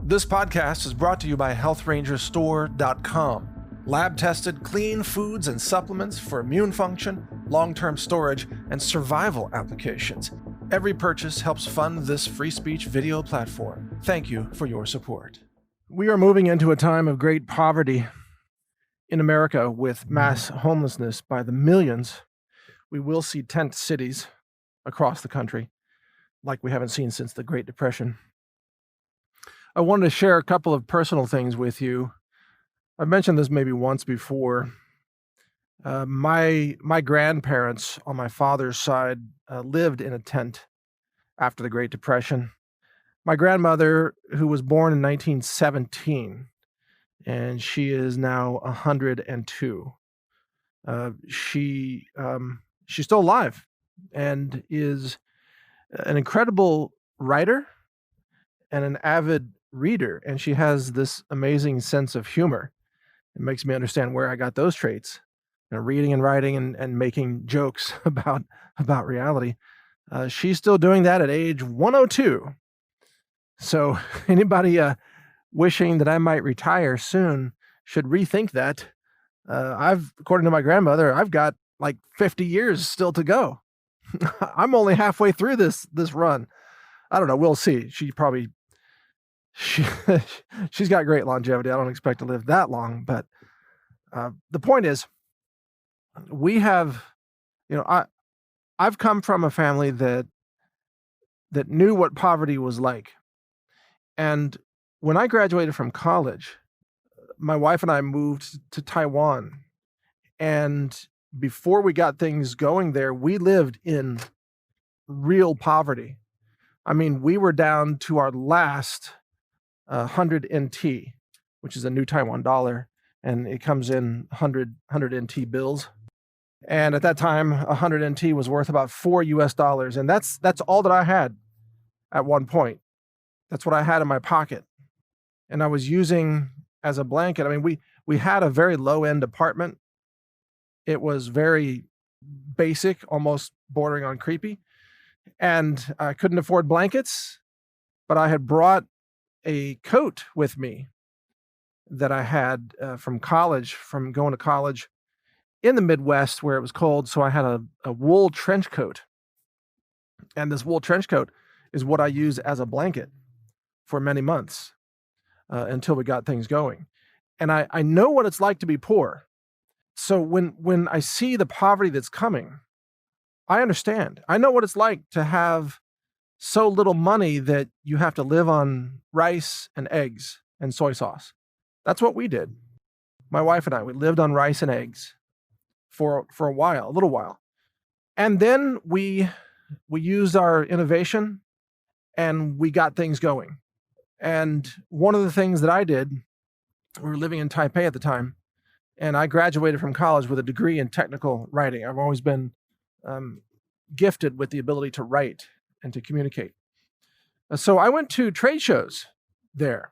This podcast is brought to you by HealthRangerStore.com. Lab-tested, clean foods and supplements for immune function, long-term storage, and survival applications. Every purchase helps fund this free speech video platform. Thank you for your support. We are moving into a time of great poverty in America with mass homelessness by the millions. We will see tent cities across the country like we haven't seen since the Great Depression. I wanted to share a couple of personal things with you. I've mentioned this maybe once before. My grandparents on my father's side lived in a tent after the Great Depression. My grandmother, who was born in 1917, and she is now 102. She's still alive and is an incredible writer and an avid reader, and she has this amazing sense of humor. It makes me understand where I got those traits, reading and writing and making jokes about reality. She's still doing that at age 102. So anybody wishing that I might retire soon should rethink that. According to my grandmother, I've got like 50 years still to go. I'm only halfway through this run. I don't know. We'll see. She's got great longevity. I don't expect to live that long, but the point is, we have, I've come from a family that knew what poverty was like. And when I graduated from college, my wife and I moved to Taiwan. And before we got things going there, we lived in real poverty. I mean, we were down to our last 100 NT, which is a new Taiwan dollar, and it comes in 100 NT bills. And at that time, 100 NT was worth about $4 US, and that's all that I had at one point. That's what I had in my pocket, and I was using as a blanket. I mean, we had a very low-end apartment. It was very basic, almost bordering on creepy, and I couldn't afford blankets, but I had brought a coat with me that I had from college, from going to college in the Midwest where it was cold. So I had a wool trench coat, and this wool trench coat is what I use as a blanket for many months until we got things going. And I know what it's like to be poor. So when I see the poverty that's coming, I understand. I know what it's like to have so little money that you have to live on rice and eggs and soy sauce. That's what we did. My wife and I, we lived on rice and eggs for a little while. And then we used our innovation and we got things going. And one of the things that I did, we were living in Taipei at the time, and I graduated from college with a degree in technical writing. I've always been gifted with the ability to write and to communicate. So I went to trade shows there.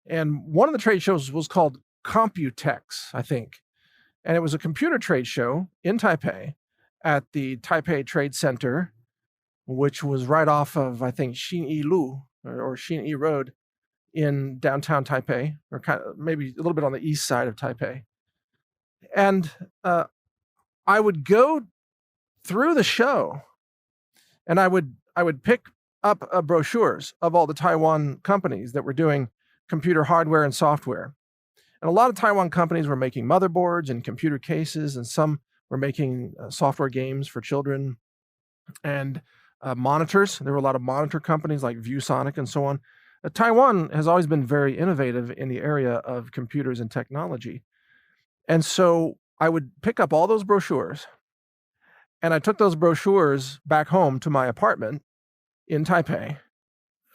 And one of the trade shows was called Computex, I think. And it was a computer trade show in Taipei at the Taipei Trade Center, which was right off of, I think, Xinyi Lu or Xinyi Road in downtown Taipei, or kind of maybe a little bit on the east side of Taipei. And I would go through the show, and I would pick up brochures of all the Taiwan companies that were doing computer hardware and software. And a lot of Taiwan companies were making motherboards and computer cases, and some were making software games for children and monitors. There were a lot of monitor companies like ViewSonic and so on. Taiwan has always been very innovative in the area of computers and technology. And so I would pick up all those brochures, and I took those brochures back home to my apartment in Taipei,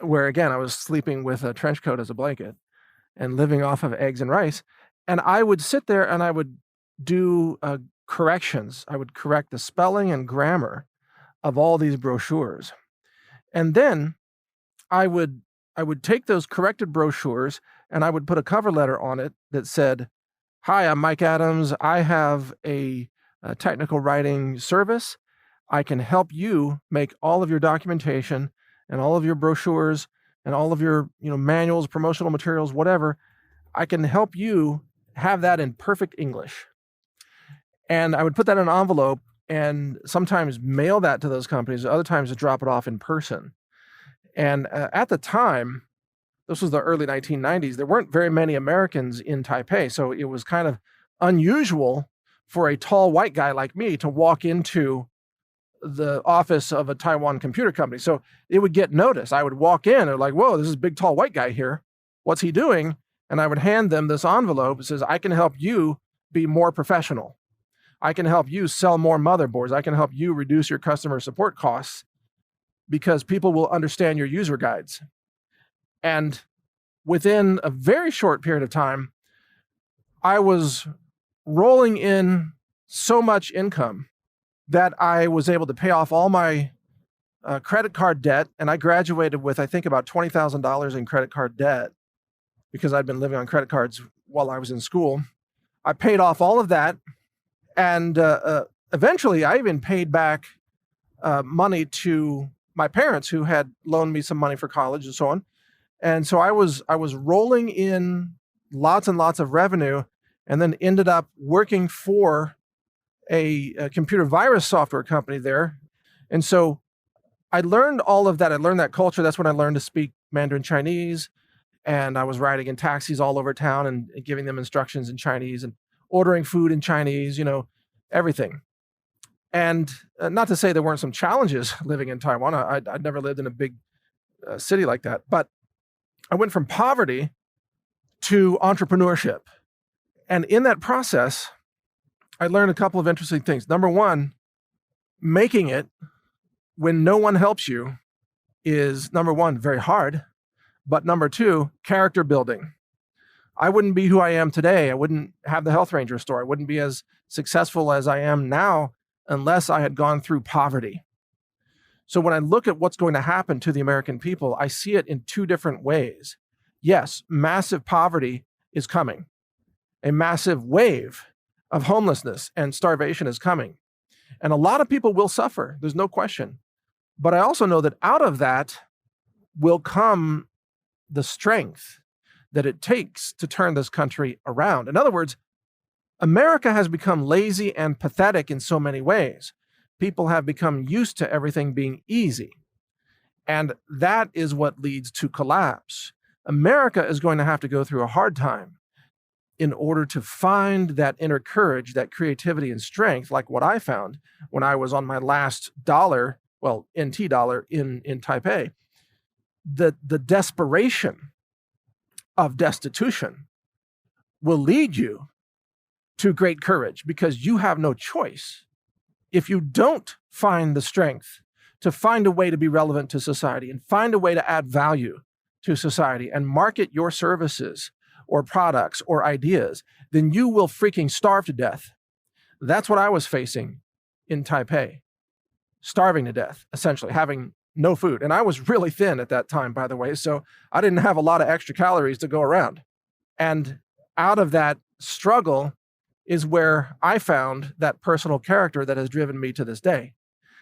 where, again, I was sleeping with a trench coat as a blanket and living off of eggs and rice. And I would sit there and I would do corrections. I would correct the spelling and grammar of all these brochures. And then I would take those corrected brochures and I would put a cover letter on it that said, "Hi, I'm Mike Adams. I have a technical writing service. I can help you make all of your documentation and all of your brochures and all of your, manuals, promotional materials, whatever. I can help you have that in perfect English. And I would put that in an envelope and sometimes mail that to those companies, other times to drop it off in person. And at the time, this was the early 1990s, there weren't very many Americans in Taipei. So it was kind of unusual for a tall white guy like me to walk into the office of a Taiwan computer company. So it would get noticed. I would walk in and like, whoa, this is a big, tall white guy here. What's he doing? And I would hand them this envelope. It says, I can help you be more professional. I can help you sell more motherboards. I can help you reduce your customer support costs because people will understand your user guides. And within a very short period of time, I was rolling in so much income that I was able to pay off all my credit card debt. And I graduated with, I think, about $20,000 in credit card debt because I'd been living on credit cards while I was in school. I paid off all of that. And eventually, I even paid back money to my parents who had loaned me some money for college and so on. And so I was rolling in lots and lots of revenue, and then ended up working for a computer virus software company there. And so I learned all of that. I learned that culture. That's when I learned to speak Mandarin Chinese. And I was riding in taxis all over town and giving them instructions in Chinese and ordering food in Chinese, everything. And not to say there weren't some challenges living in Taiwan. I'd never lived in a big city like that. But I went from poverty to entrepreneurship. And in that process, I learned a couple of interesting things. Number one, making it when no one helps you is, number one, very hard. But number two, character building. I wouldn't be who I am today. I wouldn't have the Health Ranger store. I wouldn't be as successful as I am now unless I had gone through poverty. So when I look at what's going to happen to the American people, I see it in two different ways. Yes, massive poverty is coming. A massive wave of homelessness and starvation is coming. And a lot of people will suffer. There's no question. But I also know that out of that will come the strength that it takes to turn this country around. In other words, America has become lazy and pathetic in so many ways. People have become used to everything being easy. And that is what leads to collapse. America is going to have to go through a hard time in order to find that inner courage, that creativity and strength, like what I found when I was on my last dollar, well, NT dollar in Taipei. The desperation of destitution will lead you to great courage because you have no choice. If you don't find the strength to find a way to be relevant to society and find a way to add value to society and market your services or products or ideas, then you will freaking starve to death. That's what I was facing in Taipei. Starving to death, essentially, having no food. And I was really thin at that time, by the way, so I didn't have a lot of extra calories to go around. And out of that struggle is where I found that personal character that has driven me to this day.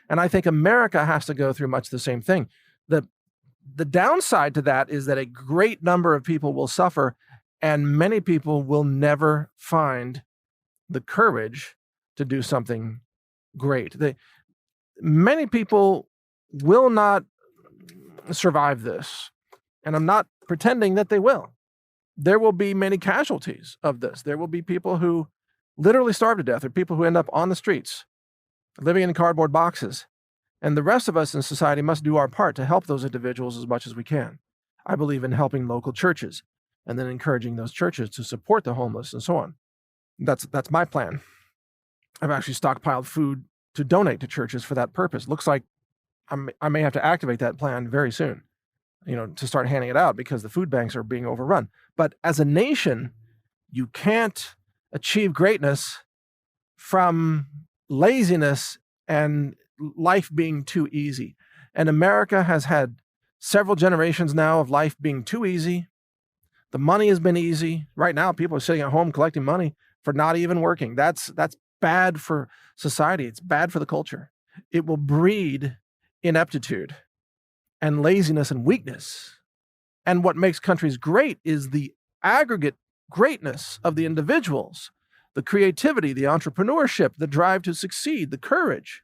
And I think America has to go through much the same thing. The downside to that is that a great number of people will suffer, and many people will never find the courage to do something great. Many people will not survive this, and I'm not pretending that they will. There will be many casualties of this. There will be people who literally starve to death, or people who end up on the streets, living in cardboard boxes. And the rest of us in society must do our part to help those individuals as much as we can. I believe in helping local churches and then encouraging those churches to support the homeless and so on. That's my plan. I've actually stockpiled food to donate to churches for that purpose. Looks like I may have to activate that plan very soon, to start handing it out because the food banks are being overrun. But as a nation, you can't achieve greatness from laziness and life being too easy. And America has had several generations now of life being too easy. The money has been easy. Right now, people are sitting at home collecting money for not even working. That's bad for society. It's bad for the culture. It will breed ineptitude and laziness and weakness. And what makes countries great is the aggregate greatness of the individuals, the creativity, the entrepreneurship, the drive to succeed, the courage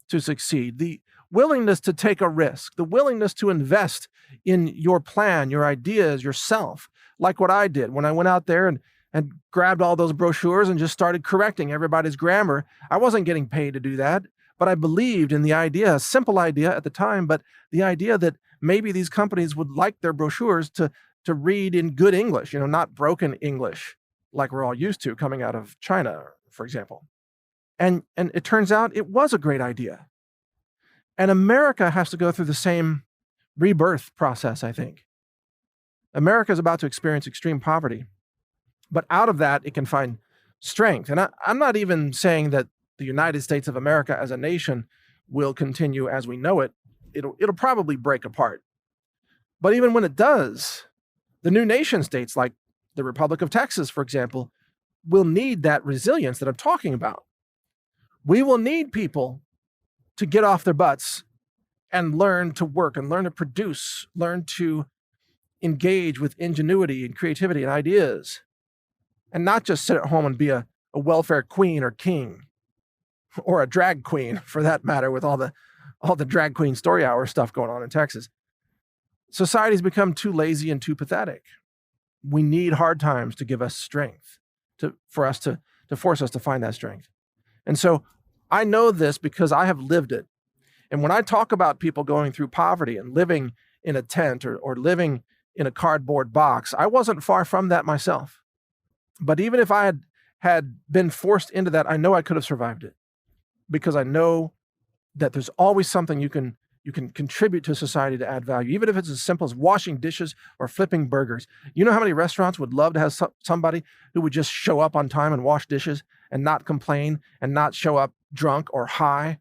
to succeed, the willingness to take a risk, the willingness to invest in your plan, your ideas, yourself, like what I did when I went out there and grabbed all those brochures and just started correcting everybody's grammar. I wasn't getting paid to do that, but I believed in the idea, a simple idea at the time, but the idea that maybe these companies would like their brochures to read in good English, not broken English like we're all used to coming out of China, for example. And it turns out it was a great idea. And America has to go through the same rebirth process, I think. America is about to experience extreme poverty, but out of that, it can find strength. And I'm not even saying that the United States of America as a nation will continue as we know it. It'll probably break apart. But even when it does, the new nation states like the Republic of Texas, for example, will need that resilience that I'm talking about. We will need people to get off their butts and learn to work and learn to produce, learn to engage with ingenuity and creativity and ideas, and not just sit at home and be a welfare queen or king, or a drag queen for that matter, with all the drag queen story hour stuff going on in Texas. Society's become too lazy and too pathetic. We need hard times to give us strength, to force us to find that strength. And so I know this because I have lived it. And when I talk about people going through poverty and living in a tent or living in a cardboard box, I wasn't far from that myself. But even if I had been forced into that, I know I could have survived it, because I know that there's always something you can contribute to society to add value, even if it's as simple as washing dishes or flipping burgers. You know how many restaurants would love to have somebody who would just show up on time and wash dishes and not complain and not show up drunk or high?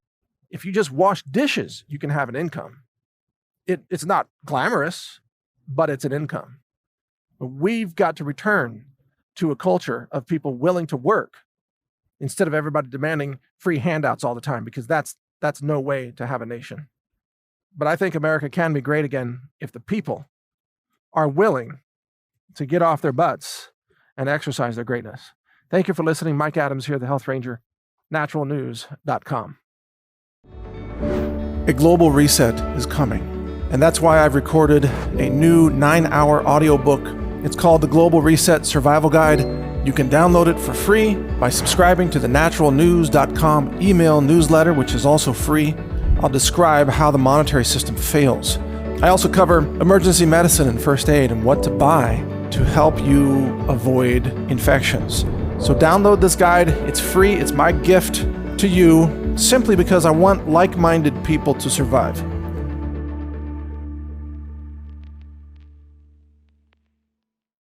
If you just wash dishes, you can have an income. It's not glamorous, but it's an income. We've got to return to a culture of people willing to work instead of everybody demanding free handouts all the time, because that's no way to have a nation. But I think America can be great again if the people are willing to get off their butts and exercise their greatness. Thank you for listening. Mike Adams here, the Health Ranger, NaturalNews.com. A global reset is coming, and that's why I've recorded a new 9-hour audiobook. It's called The Global Reset Survival Guide. You can download it for free by subscribing to the NaturalNews.com email newsletter, which is also free. I'll describe how the monetary system fails. I also cover emergency medicine and first aid and what to buy to help you avoid infections. So download this guide. It's free. It's my gift to you simply because I want like-minded people to survive.